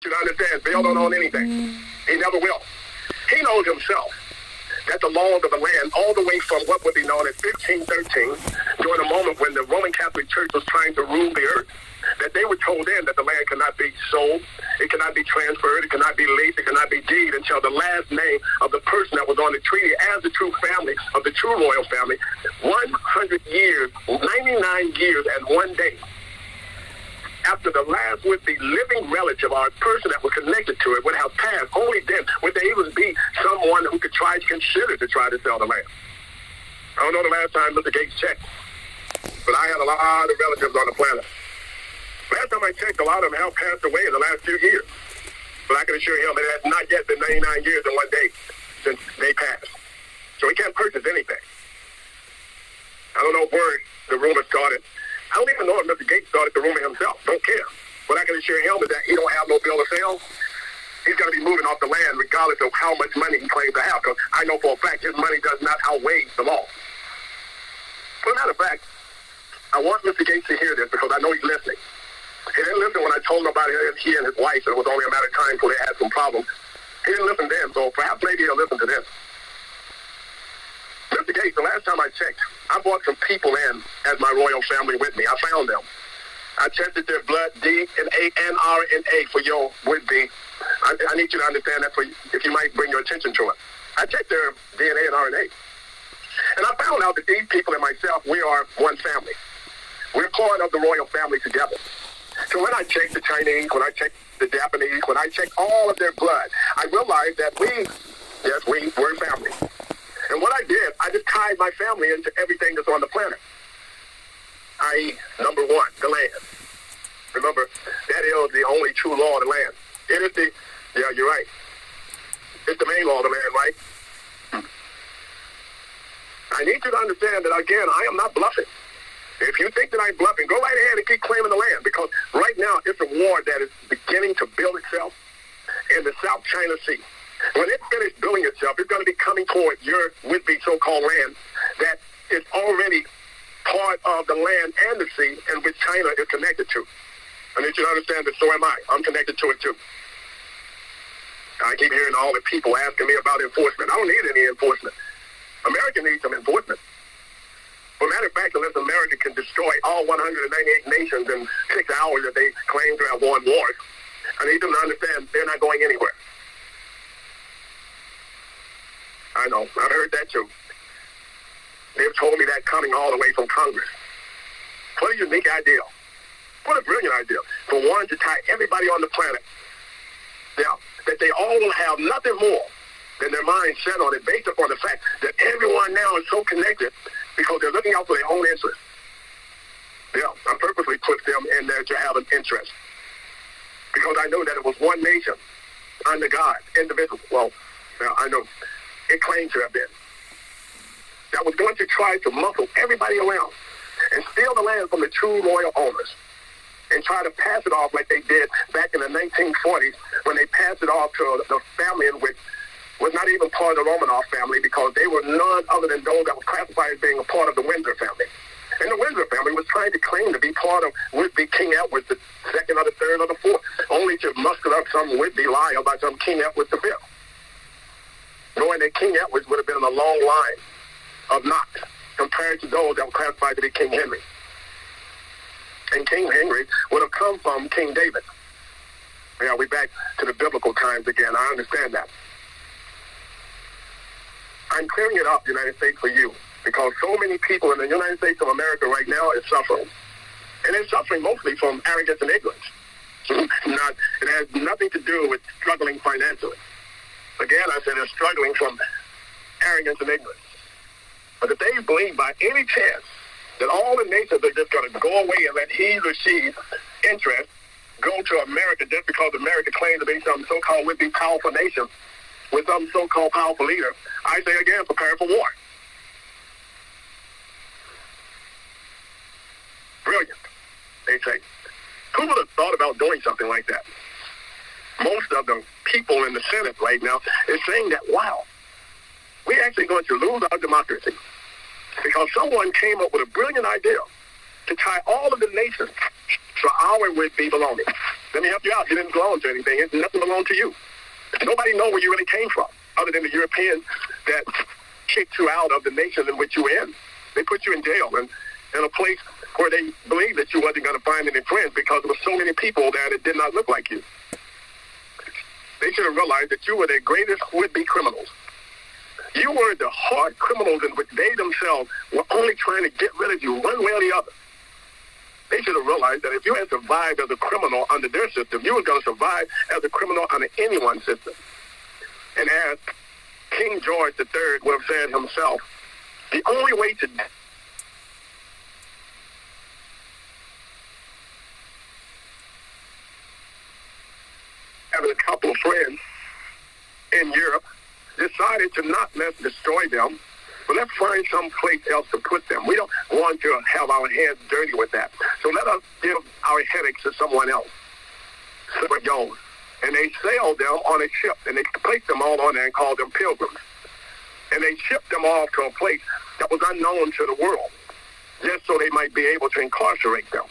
You understand, Bill don't own anything. He never will. He knows himself that the laws of the land, all the way from what would be known as 1513, during a moment when the Roman Catholic Church was trying to rule the earth, that they were told then that the land cannot be sold, it cannot be transferred, it cannot be leased, it cannot be deed until the last name of the person that was on the treaty as the true family of the true royal family, 100 years, 99 years and 1 day after the last would be living relative or a person that was connected to it would have passed, only then would there even be someone who could consider to try to sell the land. I don't know the last time Mr. Gates checked, but I had a lot of relatives on the planet. Last time I checked, a lot of them have passed away in the last few years. But I can assure him that it has not yet been 99 years and 1 day since they passed. So he can't purchase anything. I don't know where the rumor started. I don't even know if Mr. Gates started the rumor himself. Don't care. What I can assure him is that he don't have no bill of sale. He's going to be moving off the land regardless of how much money he claims to have, because I know for a fact his money does not outweigh the law. As a matter of fact, I want Mr. Gates to hear this because I know he's listening. He didn't listen when I told him about he and his wife, and it was only a matter of time before they had some problems. He didn't listen then, so perhaps maybe he'll listen to this. Mr. Gates, the last time I checked, I brought some people in as my royal family with me. I found them. I tested their blood, DNA, and RNA for your would-be. I need you to understand that if you might bring your attention to it. I checked their DNA and RNA. And I found out that these people and myself, we are one family. We're part of the royal family together. So when I checked the Chinese, when I checked the Japanese, when I checked all of their blood, I realized that we're family. And what I did, I just tied my family into everything that's on the planet. I.e., number one, the land. Remember, that is the only true law of the land. It is yeah, you're right. It's the main law of the land, right? I need you to understand that, again, I am not bluffing. If you think that I'm bluffing, go right ahead and keep claiming the land, because right now it's a war that is beginning to build itself in the South China Sea. When it's finished building itself, it's going to be coming toward your would-be so-called land that is already part of the land and the sea in which China is connected to. I need you to understand that so am I. I'm connected to it too. I keep hearing all the people asking me about enforcement. I don't need any enforcement. America needs some enforcement. Well, matter of fact, unless America can destroy all 198 nations in 6 hours that they claim to have won wars, I need them to understand they're not going anywhere. I know. I've heard that too. They've told me that coming all the way from Congress. What a unique idea. What a brilliant idea. For one, to tie everybody on the planet down, that they all will have nothing more than their mind set on it based upon the fact that everyone now is so connected because they're looking out for their own interests. Yeah, I purposely put them in there to have an interest because I know that it was one nation under God, individual. Well, now I know it claimed to have been, that was going to try to muscle everybody around and steal the land from the true royal owners and try to pass it off like they did back in the 1940s when they passed it off to the family in which was not even part of the Romanov family because they were none other than those that were classified as being a part of the Windsor family. And the Windsor family was trying to claim to be part of would-be King Edward the second or the third or the fourth, only to muster up some would-be lie about some King Edward the fifth, knowing that King Edward would have been in a long line of knots compared to those that were classified to be King Henry. And King Henry would have come from King David. Yeah, we're back to the biblical times again. I understand that. I'm clearing it up, United States, for you, because so many people in the United States of America right now is suffering. And they're suffering mostly from arrogance and ignorance. It has nothing to do with struggling financially. Again, I said they're struggling from arrogance and ignorance. But if they believe by any chance that all the nations are just going to go away and let he or she's interest go to America just because America claims to be some so-called would-be powerful nation with some so-called powerful leader, I say again, prepare for war. Brilliant, they say. Who would have thought about doing something like that? Most of the people in the Senate right now is saying that, wow, we're actually going to lose our democracy because someone came up with a brilliant idea to tie all of the nations to our would-be belongings. Let me help you out. You didn't belong to anything. Nothing belonged to you. Nobody knows where you really came from, other than the Europeans that kicked you out of the nation in which you were in. They put you in jail and in a place where they believed that you wasn't going to find any friends because there were so many people that it did not look like you. They should have realized that you were their greatest would-be criminals. You were the hard criminals in which they themselves were only trying to get rid of you one way or the other. They should have realized that if you had survived as a criminal under their system, you were going to survive as a criminal under anyone's system. And as King George III would have said himself, the only way to having a couple of friends in Europe decided to not let's destroy them, but let's find some place else to put them. We don't want to have our hands dirty with that. So let us give our headaches to someone else. So it goes. And they sailed them on a ship, and they placed them all on there and called them pilgrims. And they shipped them off to a place that was unknown to the world, just so they might be able to incarcerate them.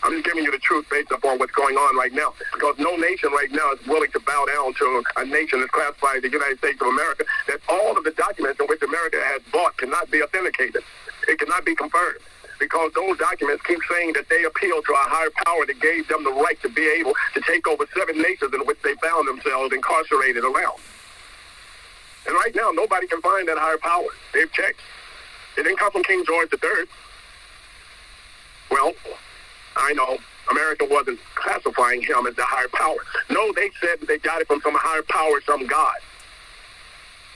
I'm just giving you the truth based upon what's going on right now, because no nation right now is willing to bow down to a nation that's classified the United States of America, that all of the documents in which America has bought cannot be authenticated. It cannot be confirmed, because those documents keep saying that they appeal to a higher power that gave them the right to be able to take over 7 nations in which they found themselves incarcerated around. And right now, nobody can find that higher power. They've checked. It didn't come from King George III. Well, I know America wasn't classifying him as the higher power. No, they said that they got it from some higher power, some God.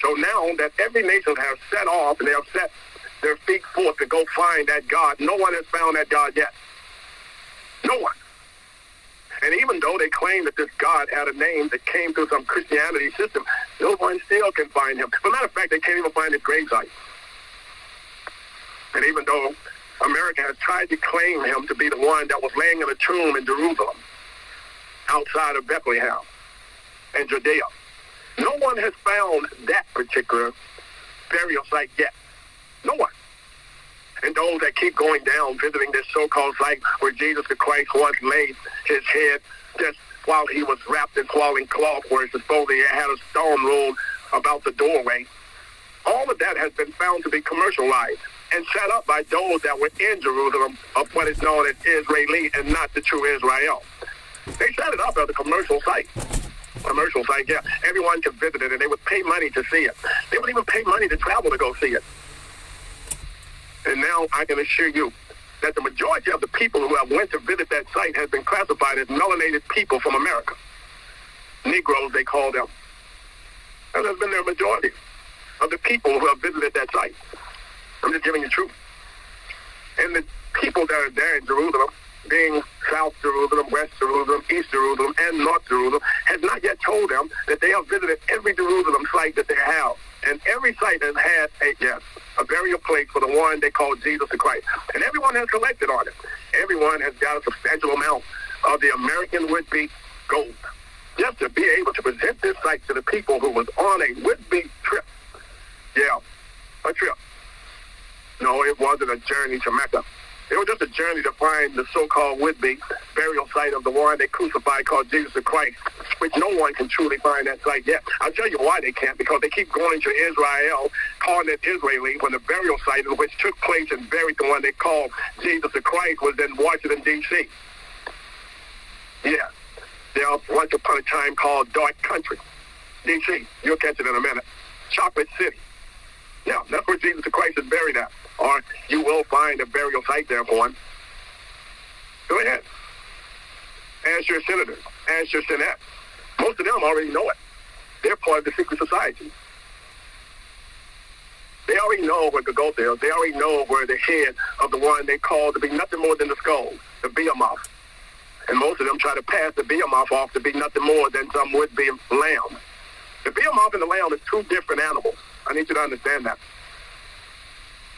So now that every nation has set off and they have set their feet forth to go find that God, no one has found that God yet. No one. And even though they claim that this God had a name that came through some Christianity system, no one still can find him. As a matter of fact, they can't even find his gravesite. And even though America has tried to claim him to be the one that was laying in a tomb in Jerusalem, outside of Bethlehem and Judea, no one has found that particular burial site yet. No one. And those that keep going down, visiting this so-called site where Jesus the Christ once laid his head just while he was wrapped in swaddling cloth, where supposedly he had a stone rolled about the doorway, all of that has been found to be commercialized and set up by those that were in Jerusalem of what is known as Israeli and not the true Israel. They set it up as a commercial site. Commercial site, yeah. Everyone could visit it, and they would pay money to see it. They would even pay money to travel to go see it. And now I can assure you that the majority of the people who have went to visit that site has been classified as melanated people from America. Negroes, they call them. That has been their majority of the people who have visited that site. I'm just giving you the truth. And the people that are there in Jerusalem, being South Jerusalem, West Jerusalem, East Jerusalem, and North Jerusalem, has not yet told them that they have visited every Jerusalem site that they have. And every site has had a burial place for the one they call Jesus the Christ. And everyone has collected on it. Everyone has got a substantial amount of the American would-be gold, just to be able to present this site to the people who was on a would-be trip. Yeah, a trip. No, it wasn't a journey to Mecca. It was just a journey to find the so-called would-be burial site of the one they crucified called Jesus the Christ, which no one can truly find that site yet. I'll tell you why they can't, because they keep going to Israel, calling it Israeli, when the burial site in which took place and buried the one they called Jesus the Christ was in Washington, D.C. Yeah, there was once upon a time called Dark Country, D.C. You'll catch it in a minute. Chocolate City. Yeah, that's where Jesus the Christ is buried at. Or you will find a burial site there for him. Go ahead. Ask your senators. Ask your senate. Most of them already know it. They're part of the secret society. They already know where Golgotha is. They already know where the head of the one they call to be nothing more than the skull, the behemoth. And most of them try to pass the behemoth off to be nothing more than some would-be lamb. The behemoth and the lamb is two different animals. I need you to understand that.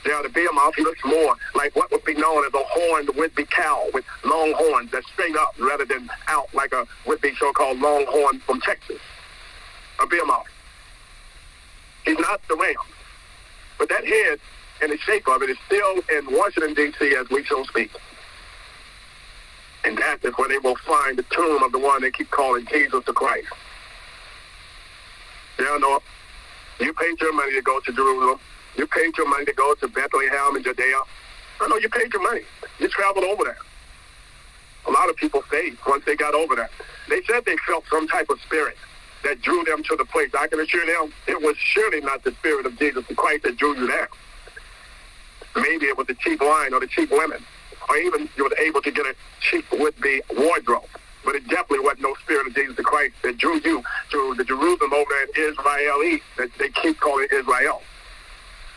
Yeah, the behemoth, he looks more like what would be known as a horned would-be cow with long horns that's straight up rather than out like a would-be so-called longhorn from Texas. A behemoth. He's not the ram. But that head and the shape of it is still in Washington, D.C. as we so speak. And that is where they will find the tomb of the one they keep calling Jesus the Christ. You know, you paid your money to go to Jerusalem. You paid your money to go to Bethlehem and Judea. I know you paid your money. You traveled over there. A lot of people stayed once they got over there. They said they felt some type of spirit that drew them to the place. I can assure them it was surely not the spirit of Jesus the Christ that drew you there. Maybe it was the cheap wine or the cheap women, or even you were able to get a cheap would-be wardrobe. But it definitely wasn't no spirit of Jesus the Christ that drew you to the Jerusalem over there in Israel, that they keep calling Israel.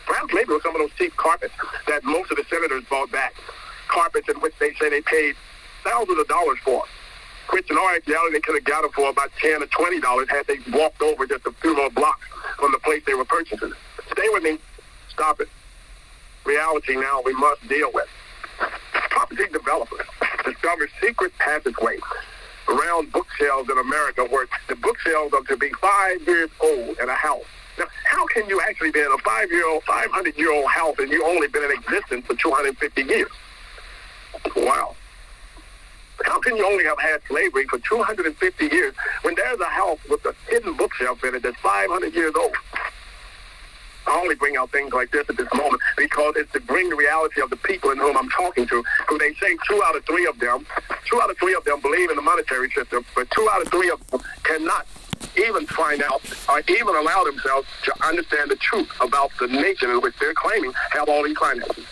Perhaps maybe it was some of those cheap carpets that most of the senators bought back. Carpets in which they say they paid thousands of dollars for, which in all actuality they could have got them for about $10 or $20 had they walked over just a few more blocks from the place they were purchasing. Stay with me. Stop it. Reality now we must deal with. Property developers discover secret passageways around bookshelves in America where the bookshelves are to be 5 years old in a house. Now, how can you actually be in a 500-year-old house and you only been in existence for 250 years? Wow. How can you only have had slavery for 250 years when there's a house with a hidden bookshelf in it that's 500 years old? I only bring out things like this at this moment because it's to bring the reality of the people in whom I'm talking to, who they say 2 out of 3 of them believe in the monetary system, but 2 out of 3 of them cannot even find out or even allow themselves to understand the truth about the nation in which they're claiming have all these finances.